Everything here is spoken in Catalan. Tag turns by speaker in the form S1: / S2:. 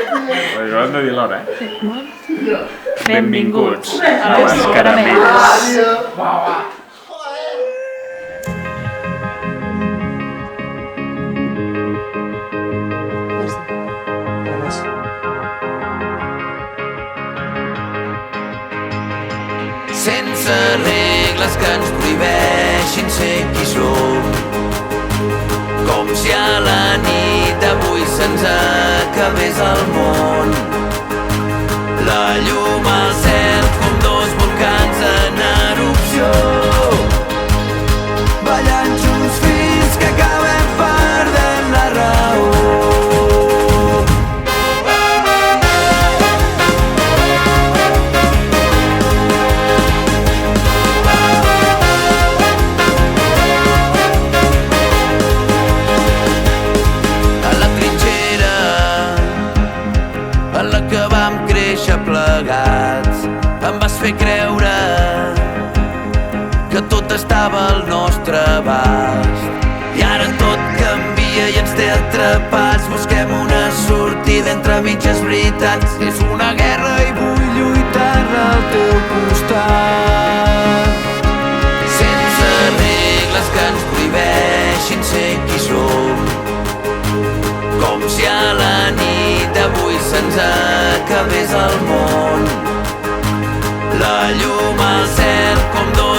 S1: Ho hem de dir l'hora, Benvinguts a les caramelles.
S2: Sense regles que ens prohibeixin ser qui som, com si a la nit d'avui se'ns acabés el món. La llum al cel com dos volcans en erupció, ballant junts fins que acabem perdent la raó. Plegats, em vas fer creure que tot estava al nostre abast. I ara tot canvia i ens té atrapats. Busquem una sortida entre mitges veritats. És una guerra i vull lluitar al teu costat. Sense regles que ens prohibeixin ser qui som, com si a la nit d'avui se'ns acabés el món. La llum al cel com dos